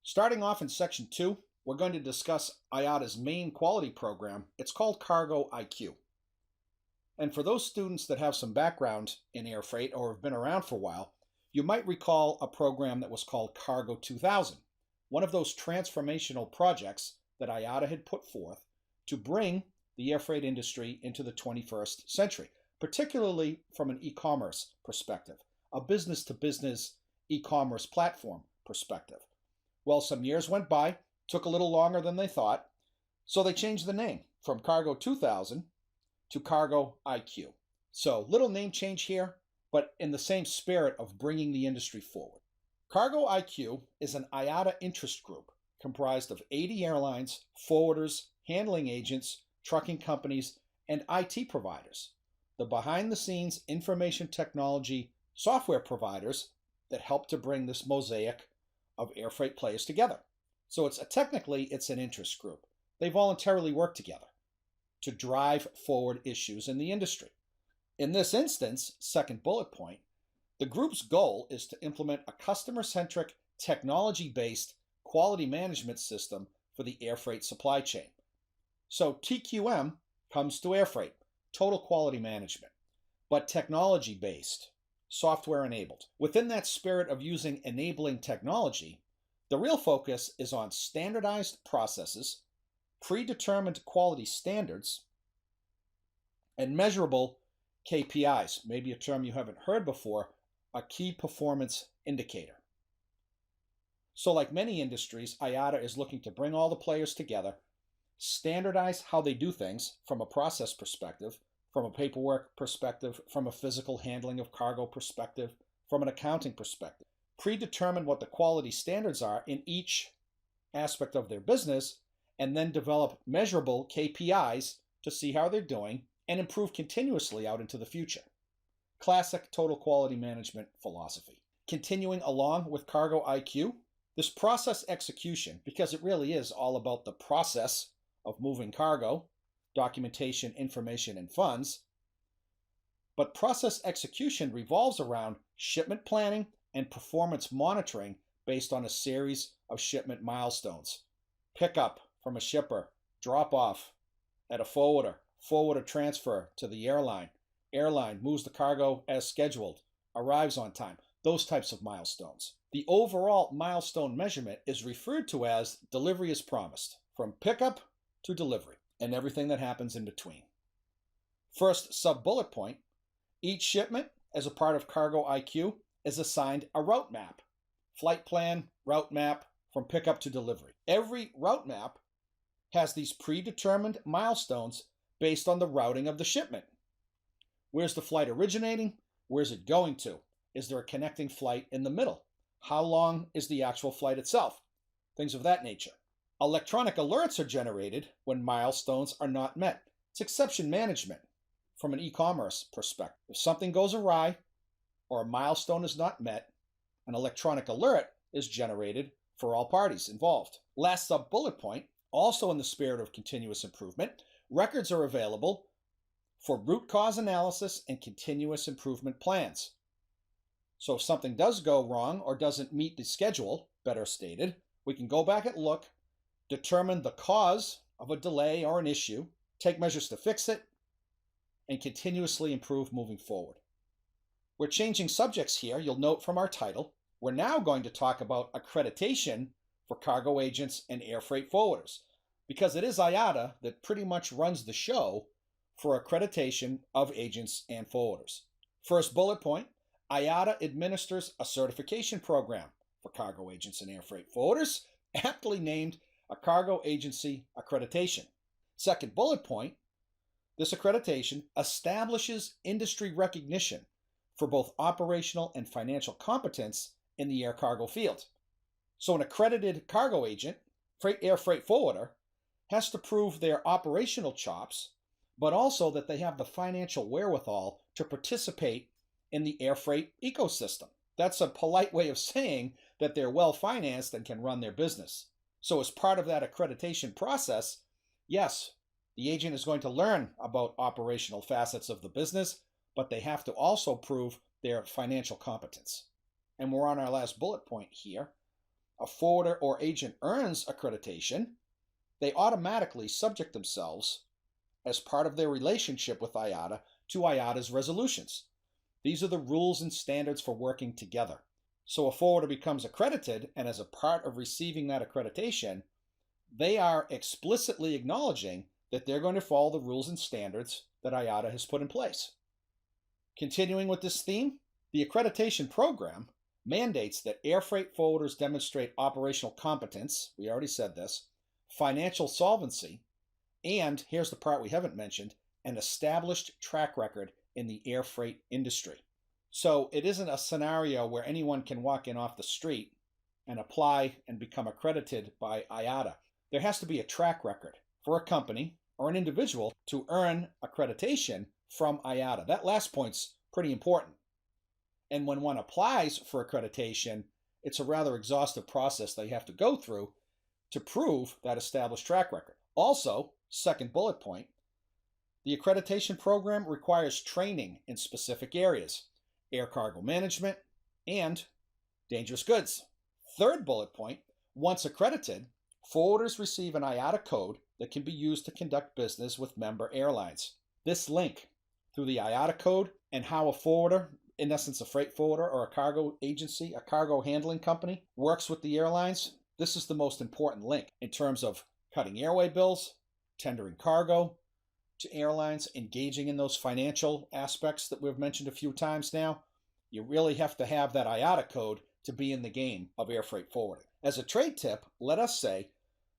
Starting off in section 2, we're going to discuss IATA's main quality program. It's called Cargo IQ. And for those students that have some background in air freight or have been around for a while, you might recall a program that was called Cargo 2000, one of those transformational projects that IATA had put forth to bring the air freight industry into the 21st century, particularly from an e-commerce perspective, a business-to-business e-commerce platform perspective. Well, some years went by, took a little longer than they thought, so they changed the name from Cargo 2000 to Cargo IQ. So, little name change here, but in the same spirit of bringing the industry forward. Cargo IQ is an IATA interest group comprised of 80 airlines, forwarders, handling agents, trucking companies, and IT providers, the behind-the-scenes information technology software providers that help to bring this mosaic of air freight players together. So technically it's an interest group. They voluntarily work together to drive forward issues in the industry. In this instance, second bullet point, the group's goal is to implement a customer-centric, technology-based quality management system for the air freight supply chain. So TQM comes to air freight, total quality management, but technology-based, software-enabled. Within that spirit of using enabling technology, the real focus is on standardized processes, predetermined quality standards, and measurable KPIs, maybe a term you haven't heard before, a key performance indicator. So like many industries, IATA is looking to bring all the players together, standardize how they do things from a process perspective, from a paperwork perspective, from a physical handling of cargo perspective, from an accounting perspective. Predetermine what the quality standards are in each aspect of their business, and then develop measurable KPIs to see how they're doing and improve continuously out into the future. Classic total quality management philosophy. Continuing along with Cargo IQ, this process execution, because it really is all about the process of moving cargo, documentation, information, and funds, but process execution revolves around shipment planning and performance monitoring based on a series of shipment milestones. Pickup from a shipper, drop off at a forwarder, forwarder transfer to the airline, airline moves the cargo as scheduled, arrives on time, those types of milestones. The overall milestone measurement is referred to as delivery as promised, from pickup to delivery, and everything that happens in between. First sub-bullet point, each shipment as a part of Cargo IQ is assigned a route map, flight plan, route map, from pickup to delivery. Every route map has these predetermined milestones based on the routing of the shipment. Where's the flight originating? Where's it going to? Is there a connecting flight in the middle? How long is the actual flight itself? Things of that nature. Electronic alerts are generated when milestones are not met. It's exception management from an e-commerce perspective. If something goes awry or a milestone is not met, an electronic alert is generated for all parties involved. Last sub-bullet point, also in the spirit of continuous improvement, records are available for root cause analysis and continuous improvement plans. So if something does go wrong or doesn't meet the schedule, better stated, we can go back and look, determine the cause of a delay or an issue, take measures to fix it, and continuously improve moving forward. We're changing subjects here, you'll note from our title. We're now going to talk about accreditation for cargo agents and air freight forwarders, because it is IATA that pretty much runs the show for accreditation of agents and forwarders. First bullet point, IATA administers a certification program for cargo agents and air freight forwarders, aptly named a Cargo Agency Accreditation. Second bullet point, this accreditation establishes industry recognition for both operational and financial competence in the air cargo field. So an accredited cargo agent, air freight forwarder, has to prove their operational chops, but also that they have the financial wherewithal to participate in the air freight ecosystem. That's a polite way of saying that they're well-financed and can run their business. So as part of that accreditation process, yes, the agent is going to learn about operational facets of the business, but they have to also prove their financial competence. And we're on our last bullet point here. a forwarder or agent earns accreditation, they automatically subject themselves, as part of their relationship with IATA, to IATA's resolutions. These are the rules and standards for working together. So a forwarder becomes accredited, and as a part of receiving that accreditation, they are explicitly acknowledging that they're going to follow the rules and standards that IATA has put in place. Continuing with this theme, the accreditation program mandates that air freight forwarders demonstrate operational competence, we already said this, financial solvency, and here's the part we haven't mentioned, an established track record in the air freight industry. So it isn't a scenario where anyone can walk in off the street and apply and become accredited by IATA. There has to be a track record for a company or an individual to earn accreditation from IATA. That last point's pretty important. And when one applies for accreditation, it's a rather exhaustive process they have to go through to prove that established track record. Also, second bullet point, the accreditation program requires training in specific areas: air cargo management and dangerous goods. Third bullet point, once accredited, forwarders receive an IATA code that can be used to conduct business with member airlines. This link through the IATA code and how a forwarder, in essence a freight forwarder or a cargo agency, a cargo handling company, works with the airlines, this is the most important link in terms of cutting airway bills, tendering cargo to airlines, engaging in those financial aspects that we've mentioned a few times now. You really have to have that IATA code to be in the game of air freight forwarding. As a trade tip, let us say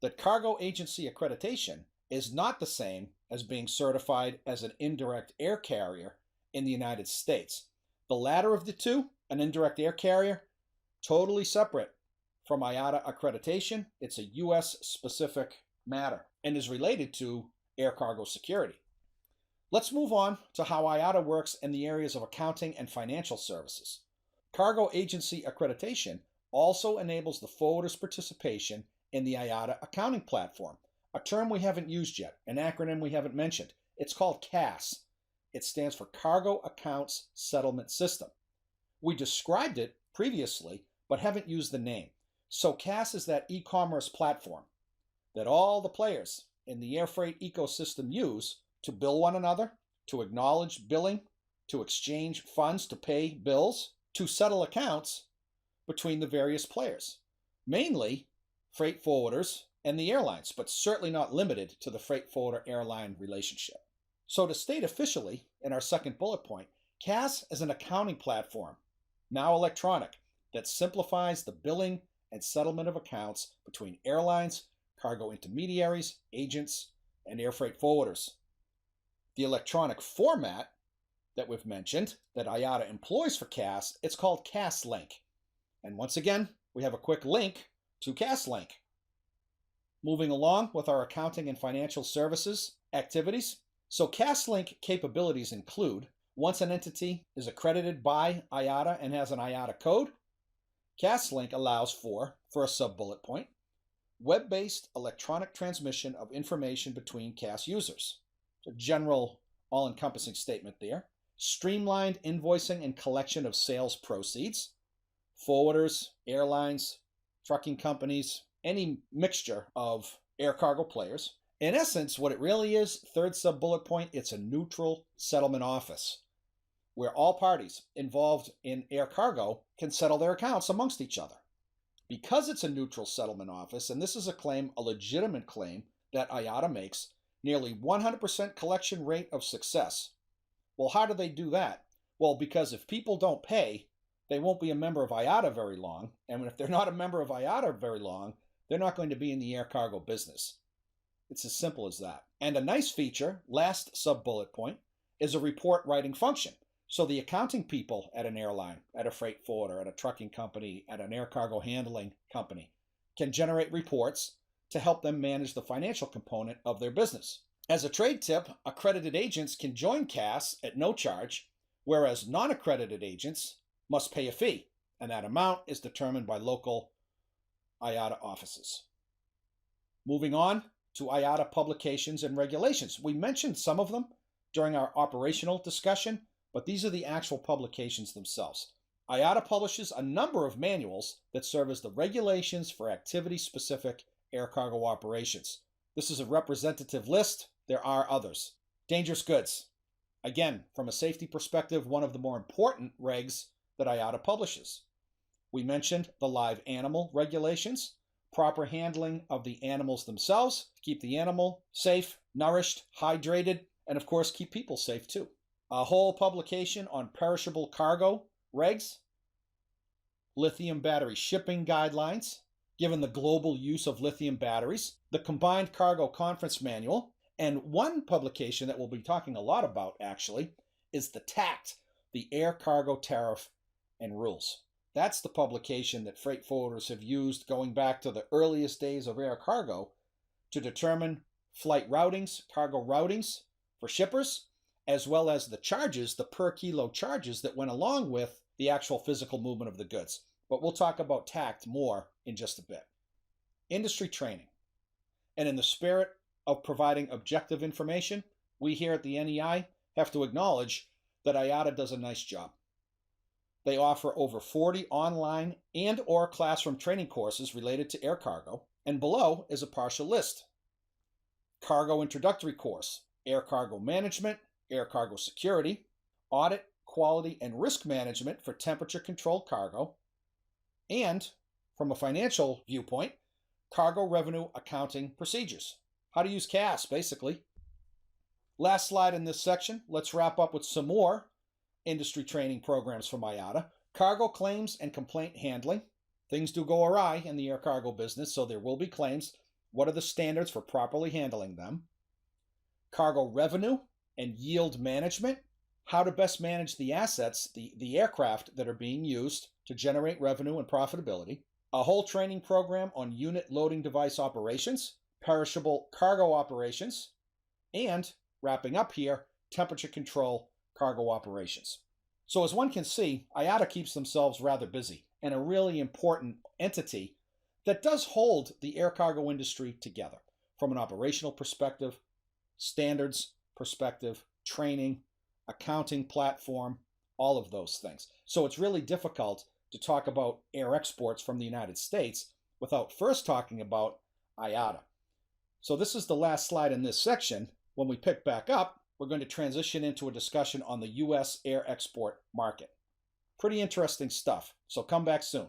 that cargo agency accreditation is not the same as being certified as an indirect air carrier in the United States. The latter of the two, an indirect air carrier, totally separate from IATA accreditation. It's a U.S. specific matter and is related to air cargo security. Let's move on to how IATA works in the areas of accounting and financial services. Cargo agency accreditation also enables the forwarder's participation in the IATA accounting platform, a term we haven't used yet, an acronym we haven't mentioned. It's called CAS. It stands for Cargo Accounts Settlement System. We described it previously, but haven't used the name. So CAS is that e-commerce platform that all the players in the air freight ecosystem use to bill one another, to acknowledge billing, to exchange funds, to pay bills, to settle accounts between the various players, mainly freight forwarders and the airlines, but certainly not limited to the freight forwarder airline relationship. So to state officially, in our second bullet point, CAS is an accounting platform, now electronic, that simplifies the billing and settlement of accounts between airlines, cargo intermediaries, agents, and air freight forwarders. The electronic format that we've mentioned that IATA employs for CAS, it's called CASLink. And once again, we have a quick link to CASLink. Moving along with our accounting and financial services activities. So CASLink capabilities include, once an entity is accredited by IATA and has an IATA code, CASLink allows for a sub-bullet point, web-based electronic transmission of information between CAS users. It's a general, all-encompassing statement there. Streamlined invoicing and collection of sales proceeds. Forwarders, airlines, trucking companies, any mixture of air cargo players. In essence, what it really is, third sub-bullet point, it's a neutral settlement office where all parties involved in air cargo can settle their accounts amongst each other. Because it's a neutral settlement office, and this is a claim, a legitimate claim that IATA makes, nearly 100% collection rate of success. Well, how do they do that? Well, because if people don't pay, they won't be a member of IATA very long, and if they're not a member of IATA very long, they're not going to be in the air cargo business. It's as simple as that. And a nice feature, last sub-bullet point, is a report writing function. So the accounting people at an airline, at a freight forwarder, at a trucking company, at an air cargo handling company can generate reports to help them manage the financial component of their business. As a trade tip, accredited agents can join CAS at no charge, whereas non-accredited agents must pay a fee, and that amount is determined by local IATA offices. Moving on to IATA publications and regulations. We mentioned some of them during our operational discussion, but these are the actual publications themselves. IATA publishes a number of manuals that serve as the regulations for activity-specific air cargo operations. This is a representative list. There are others. Dangerous goods. Again, from a safety perspective, one of the more important regs that IATA publishes. We mentioned the live animal regulations, proper handling of the animals themselves, keep the animal safe, nourished, hydrated, and of course keep people safe too. A whole publication on perishable cargo regs, lithium battery shipping guidelines, given the global use of lithium batteries, the Combined Cargo Conference Manual, and one publication that we'll be talking a lot about actually is the TACT, the Air Cargo Tariff and Rules. That's the publication that freight forwarders have used going back to the earliest days of air cargo to determine flight routings, cargo routings for shippers, as well as the charges, the per kilo charges that went along with the actual physical movement of the goods. But we'll talk about TACT more in just a bit. Industry training. And in the spirit of providing objective information, we here at the NEI have to acknowledge that IATA does a nice job. They offer over 40 online and or classroom training courses related to air cargo, and below is a partial list. Cargo Introductory Course, Air Cargo Management, Air Cargo Security, Audit, Quality, and Risk Management for Temperature-Controlled Cargo, and, from a financial viewpoint, Cargo Revenue Accounting Procedures. How to use CAS, basically. Last slide in this section, let's wrap up with some more industry training programs from IATA. Cargo claims and complaint handling. Things do go awry in the air cargo business, so there will be claims. What are the standards for properly handling them? Cargo revenue and yield management. How to best manage the assets, the aircraft that are being used to generate revenue and profitability. A whole training program on unit loading device operations, perishable cargo operations, and, wrapping up here, temperature control cargo operations. So as one can see, IATA keeps themselves rather busy and a really important entity that does hold the air cargo industry together from an operational perspective, standards perspective, training, accounting platform, all of those things. So it's really difficult to talk about air exports from the United States without first talking about IATA. So this is the last slide in this section. When we pick back up, we're going to transition into a discussion on the U.S. air export market. Pretty interesting stuff, so come back soon.